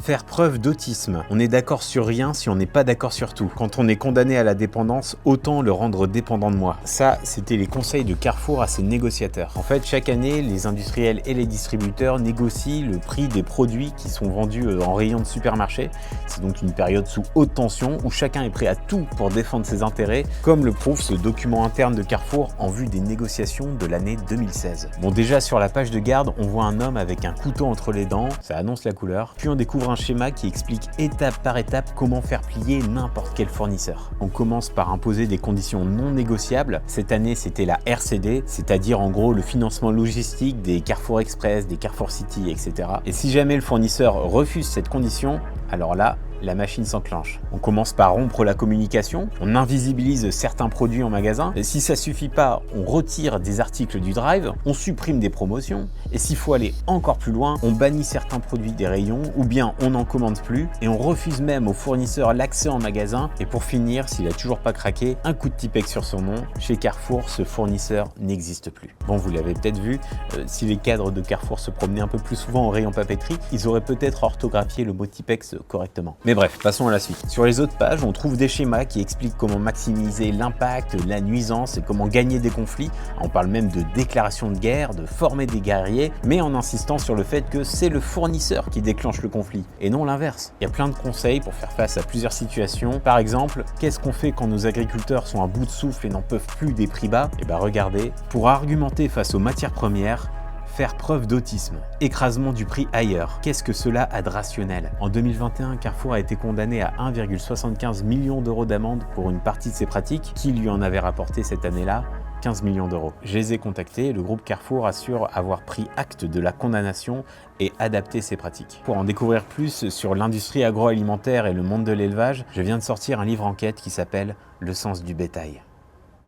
Faire preuve d'autisme. On est d'accord sur rien si on n'est pas d'accord sur tout. Quand on est condamné à la dépendance, autant le rendre dépendant de moi. Ça, c'était les conseils de Carrefour à ses négociateurs. En fait, chaque année, les industriels et les distributeurs négocient le prix des produits qui sont vendus en rayon de supermarché. C'est donc une période sous haute tension où chacun est prêt à tout pour défendre ses intérêts, comme le prouve ce document interne de Carrefour en vue des négociations de l'année 2016. Bon, déjà sur la page de garde, on voit un homme avec un couteau entre les dents, ça annonce la couleur. Puis on découvre un schéma qui explique étape par étape comment faire plier n'importe quel fournisseur. On commence par imposer des conditions non négociables. Cette année, c'était la RCD, c'est-à-dire en gros le financement logistique des Carrefour Express, des Carrefour City, etc. Et si jamais le fournisseur refuse cette condition, alors là, la machine s'enclenche. On commence par rompre la communication, on invisibilise certains produits en magasin, et si ça suffit pas, on retire des articles du drive, on supprime des promotions, et s'il faut aller encore plus loin, on bannit certains produits des rayons, ou bien on n'en commande plus, et on refuse même au fournisseur l'accès en magasin, et pour finir, s'il a toujours pas craqué, un coup de Tipex sur son nom, chez Carrefour, ce fournisseur n'existe plus. Bon, vous l'avez peut-être vu, si les cadres de Carrefour se promenaient un peu plus souvent au rayon papeterie, ils auraient peut-être orthographié le mot Tipex correctement. Mais bref, passons à la suite. Sur les autres pages, on trouve des schémas qui expliquent comment maximiser l'impact, la nuisance et comment gagner des conflits. On parle même de déclaration de guerre, de former des guerriers, mais en insistant sur le fait que c'est le fournisseur qui déclenche le conflit, et non l'inverse. Il y a plein de conseils pour faire face à plusieurs situations. Par exemple, qu'est-ce qu'on fait quand nos agriculteurs sont à bout de souffle et n'en peuvent plus des prix bas? Et bien regardez, pour argumenter face aux matières premières, faire preuve d'autisme. Écrasement du prix ailleurs. Qu'est-ce que cela a de rationnel? En 2021, Carrefour a été condamné à 1,75 million d'euros d'amende pour une partie de ses pratiques qui lui en avait rapporté cette année-là 15 millions d'euros. Je les ai contactés, le groupe Carrefour assure avoir pris acte de la condamnation et adapté ses pratiques. Pour en découvrir plus sur l'industrie agroalimentaire et le monde de l'élevage, je viens de sortir un livre enquête qui s'appelle « Le sens du bétail ».